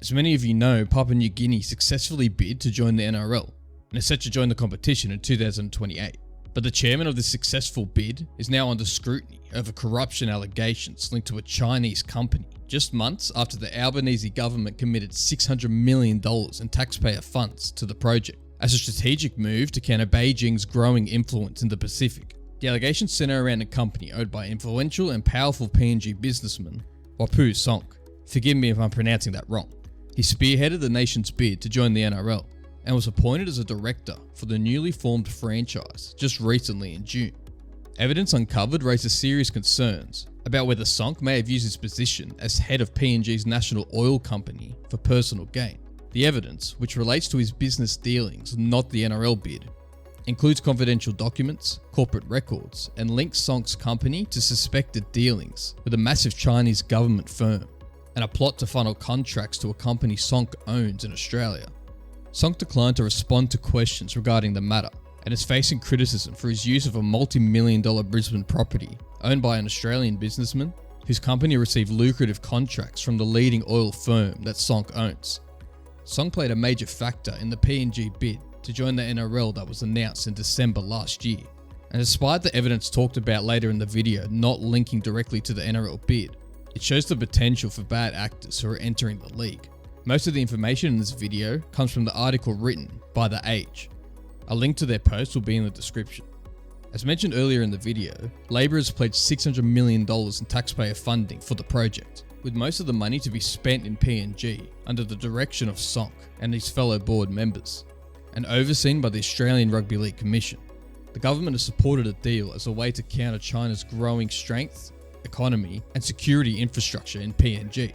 As many of you know, Papua New Guinea successfully bid to join the NRL and is set to join the competition in 2028. But the chairman of this successful bid is now under scrutiny over corruption allegations linked to a Chinese company, just months after the Albanese government committed $600 million in taxpayer funds to the project as a strategic move to counter Beijing's growing influence in the Pacific. The allegations center around a company owned by influential and powerful PNG businessman Wapu Sonk. Forgive me if I'm pronouncing that wrong. He spearheaded the nation's bid to join the NRL and was appointed as a director for the newly formed franchise just recently in June. Evidence uncovered raises serious concerns about whether Sonk may have used his position as head of PNG's national oil company for personal gain. The evidence, which relates to his business dealings, not the NRL bid, includes confidential documents, corporate records, and links Sonk's company to suspected dealings with a massive Chinese government firm and a plot to funnel contracts to a company Sonk owns in Australia. Sonk declined to respond to questions regarding the matter and is facing criticism for his use of a multi-million-dollar Brisbane property owned by an Australian businessman whose company received lucrative contracts from the leading oil firm that Sonk owns. Sonk played a major factor in the PNG bid to join the NRL that was announced in December last year, and despite the evidence talked about later in the video not linking directly to the NRL bid, it shows the potential for bad actors who are entering the league. Most of the information in this video comes from the article written by The Age. A link to their post will be in the description. As mentioned earlier in the video, Labor has pledged $600 million in taxpayer funding for the project, with most of the money to be spent in PNG under the direction of Sonk and his fellow board members, and overseen by the Australian Rugby League Commission. The government has supported a deal as a way to counter China's growing strength, economy, and security infrastructure in PNG.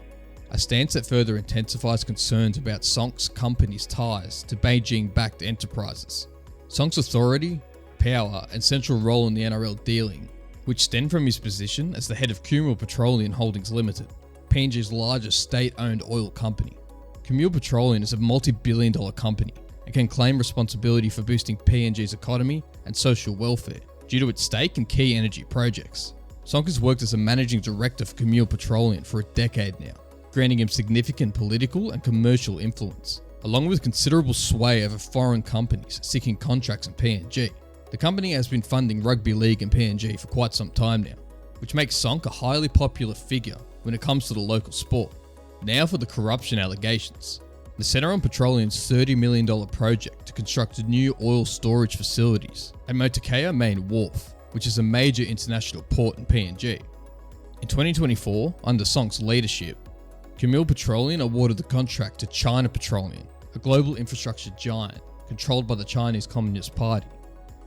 A stance that further intensifies concerns about Sonk's company's ties to Beijing-backed enterprises. Sonk's authority, power, and central role in the NRL dealing, which stem from his position as the head of Kumul Petroleum Holdings Limited, PNG's largest state-owned oil company. Kumul Petroleum is a multi-billion-dollar company and can claim responsibility for boosting PNG's economy and social welfare due to its stake in key energy projects. Sonk has worked as a managing director for Kumul Petroleum for a decade now, granting him significant political and commercial influence, along with considerable sway over foreign companies seeking contracts in PNG. The company has been funding rugby league in PNG for quite some time now, which makes Sonk a highly popular figure when it comes to the local sport. Now for the corruption allegations. They center on Petroleum's $30 million project to construct new oil storage facilities at Motukea Main Wharf, which is a major international port in PNG. In 2024, under Sonk's leadership, Kumul Petroleum awarded the contract to China Petroleum, a global infrastructure giant controlled by the Chinese Communist Party.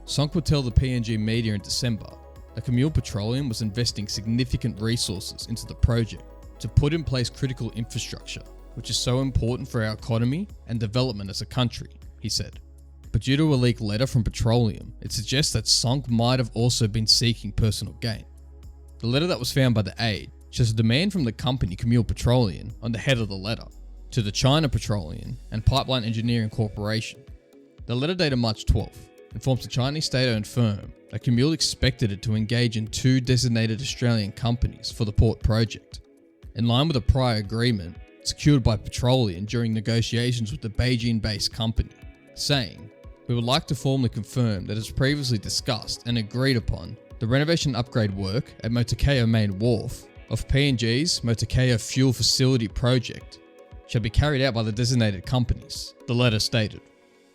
Sonk would tell the PNG media in December that Kumul Petroleum was investing significant resources into the project to put in place critical infrastructure, which is so important for our economy and development as a country, he said. But due to a leaked letter from Petroleum, it suggests that Sonk might have also been seeking personal gain. The letter that was found by The Aid shows a demand from the company Kumul Petroleum on the head of the letter to the China Petroleum and Pipeline Engineering Corporation. The letter dated March 12th informs the Chinese state-owned firm that Kumul expected it to engage in 2 designated Australian companies for the port project, in line with a prior agreement secured by Petroleum during negotiations with the Beijing-based company, saying, "We would like to formally confirm that as previously discussed and agreed upon, the renovation upgrade work at Motukea Main Wharf of PNG's Motukea Fuel Facility project shall be carried out by the designated companies," the letter stated.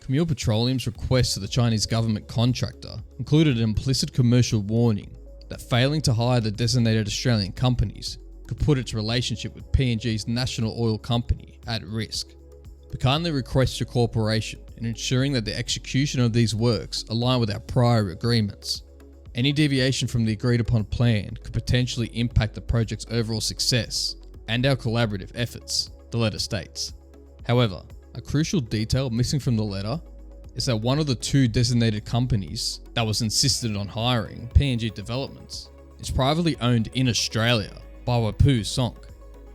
Kumul Petroleum's request to the Chinese government contractor included an implicit commercial warning that failing to hire the designated Australian companies could put its relationship with PNG's national oil company at risk. We kindly request your cooperation in ensuring that the execution of these works align with our prior agreements. Any deviation from the agreed upon plan could potentially impact the project's overall success and our collaborative efforts, the letter states. However, a crucial detail missing from the letter is that one of the 2 designated companies that was insisted on hiring, PNG Developments, is privately owned in Australia by Wapu Sonk.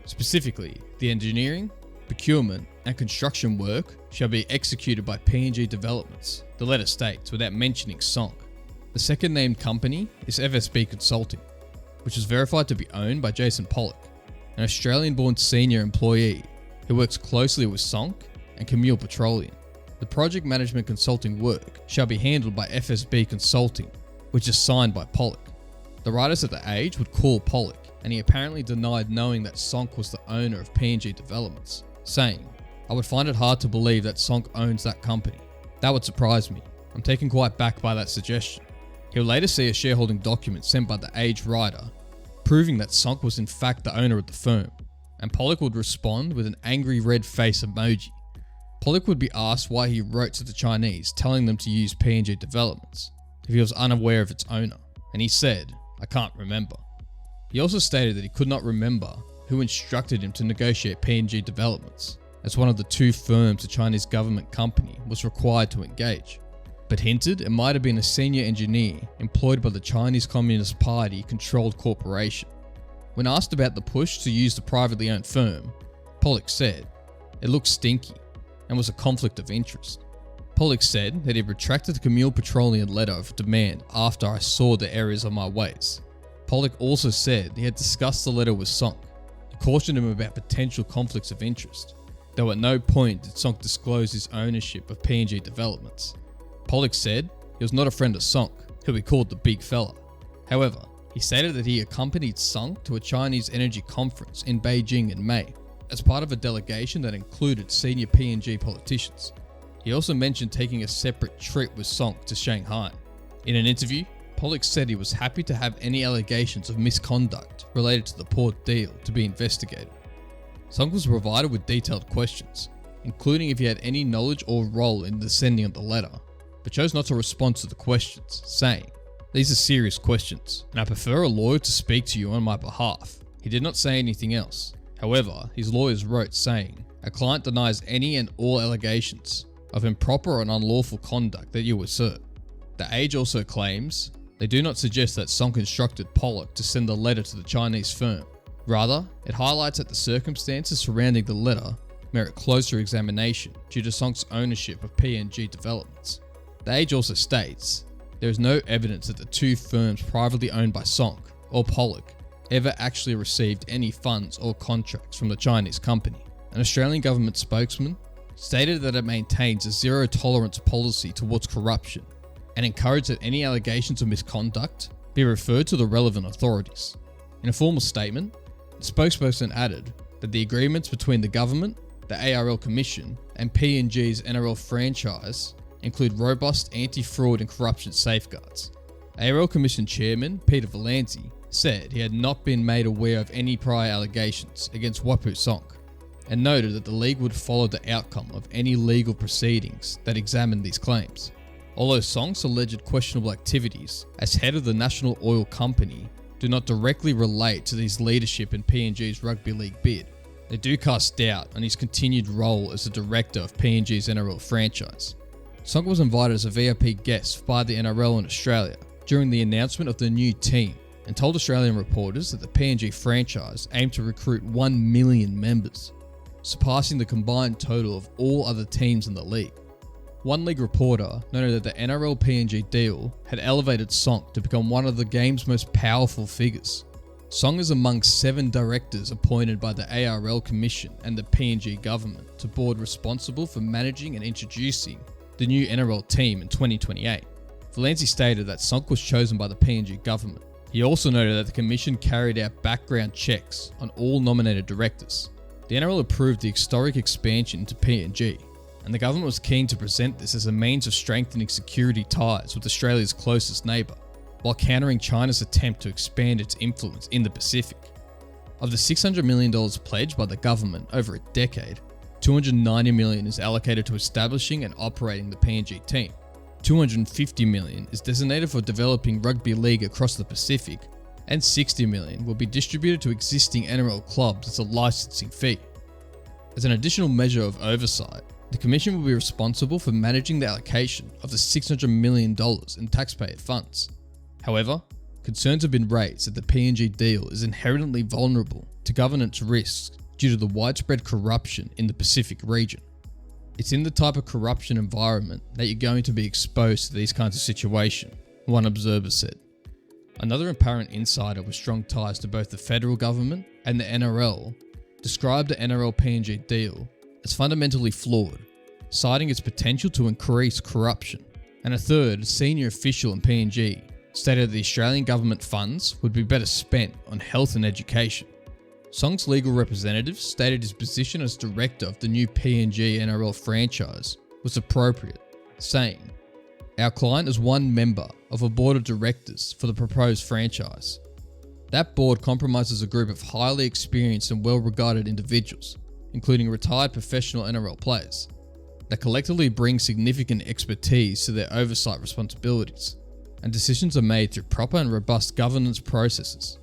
Specifically, the engineering, procurement, and construction work shall be executed by PNG Developments, the letter states, without mentioning Sonk. The second named company is FSB Consulting, which is verified to be owned by Jason Pollock, an Australian-born senior employee who works closely with Sonk and Camille Petroleum. The project management consulting work shall be handled by FSB Consulting, which is signed by Pollock. The writers at The Age would call Pollock, and he apparently denied knowing that Sonk was the owner of PNG Developments, saying, "I would find it hard to believe that Sonk owns that company. That would surprise me. I'm taken quite back by that suggestion." He'll later see a shareholding document sent by The Age writer, proving that Sonk was in fact the owner of the firm, and Pollock would respond with an angry red face emoji. Pollock would be asked why he wrote to the Chinese telling them to use PNG Developments if he was unaware of its owner, and he said, "I can't remember." He also stated that he could not remember who instructed him to negotiate PNG Developments, as one of the two firms the Chinese government company was required to engage, but hinted it might have been a senior engineer employed by the Chinese Communist Party controlled corporation. When asked about the push to use the privately owned firm, Pollock said, "It looked stinky and was a conflict of interest." Pollock said that he retracted the Camille Petroleum letter of demand after I saw the errors of my ways. Pollock also said he had discussed the letter with Sonk. He cautioned him about potential conflicts of interest, though at no point did Sonk disclose his ownership of PNG Developments. Pollock said he was not a friend of Sonk, who he called the big fella. However, he stated that he accompanied Sonk to a Chinese energy conference in Beijing in May, as part of a delegation that included senior PNG politicians. He also mentioned taking a separate trip with Sonk to Shanghai. In an interview, Pollock said he was happy to have any allegations of misconduct related to the port deal to be investigated. Sonk was provided with detailed questions, including if he had any knowledge or role in the sending of the letter, but chose not to respond to the questions, saying, "These are serious questions, and I prefer a lawyer to speak to you on my behalf." He did not say anything else. However, his lawyers wrote saying, "A client denies any and all allegations of improper and unlawful conduct that you assert." The Age also claims they do not suggest that Sonk instructed Pollock to send the letter to the Chinese firm. Rather, it highlights that the circumstances surrounding the letter merit closer examination due to Sonk's ownership of PNG Developments. The Age also states there is no evidence that the two firms privately owned by Sonk or Pollock ever actually received any funds or contracts from the Chinese company. An Australian government spokesman stated that it maintains a zero tolerance policy towards corruption and encouraged that any allegations of misconduct be referred to the relevant authorities. In a formal statement, the spokesperson added that the agreements between the government, the ARL Commission, and PNG's NRL franchise include robust anti-fraud and corruption safeguards. ARL Commission Chairman Peter Valanzi said he had not been made aware of any prior allegations against Wapu Sonk, and noted that the league would follow the outcome of any legal proceedings that examined these claims. Although Sonk's alleged questionable activities as head of the national oil company do not directly relate to his leadership in PNG's rugby league bid, they do cast doubt on his continued role as the director of PNG's NRL franchise. Sonk was invited as a VIP guest by the NRL in Australia during the announcement of the new team, and told Australian reporters that the PNG franchise aimed to recruit 1 million members, surpassing the combined total of all other teams in the league. One league reporter noted that the NRL PNG deal had elevated Sonk to become one of the game's most powerful figures. Sonk is among 7 directors appointed by the ARL Commission and the PNG government to board responsible for managing and introducing the new NRL team in 2028. Valanzi stated that Sonk was chosen by the PNG government. He also noted that the commission carried out background checks on all nominated directors. The NRL approved the historic expansion into PNG, and the government was keen to present this as a means of strengthening security ties with Australia's closest neighbour, while countering China's attempt to expand its influence in the Pacific. Of the $600 million pledged by the government over a decade, $290 million is allocated to establishing and operating the PNG team. $250 million is designated for developing rugby league across the Pacific, and $60 million will be distributed to existing NRL clubs as a licensing fee. As an additional measure of oversight, the Commission will be responsible for managing the allocation of the $600 million in taxpayer funds. However, concerns have been raised that the PNG deal is inherently vulnerable to governance risks due to the widespread corruption in the Pacific region. It's in the type of corruption environment that you're going to be exposed to these kinds of situations, one observer said. Another apparent insider with strong ties to both the federal government and the NRL described the NRL PNG deal as fundamentally flawed, citing its potential to increase corruption. And a third senior official in PNG stated that the Australian government funds would be better spent on health and education. Song's legal representative stated his position as director of the new PNG NRL franchise was appropriate, saying, "Our client is one member of a board of directors for the proposed franchise. That board compromises a group of highly experienced and well-regarded individuals, including retired professional NRL players, that collectively bring significant expertise to their oversight responsibilities, and decisions are made through proper and robust governance processes."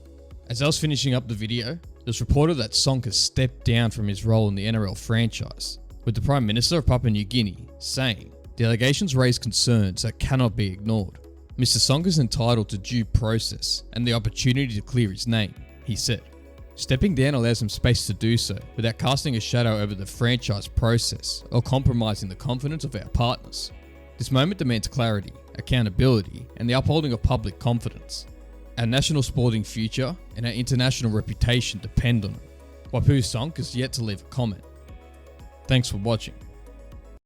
As I was finishing up the video, it was reported that Song has stepped down from his role in the NRL franchise, with the Prime Minister of Papua New Guinea saying, "The allegations raise concerns that cannot be ignored. Mr. Song is entitled to due process and the opportunity to clear his name," he said. Stepping down allows him space to do so without casting a shadow over the franchise process or compromising the confidence of our partners. This moment demands clarity, accountability, and the upholding of public confidence. Our national sporting future and our international reputation depend on it. Wapu Song has yet to leave a comment. Thanks for watching.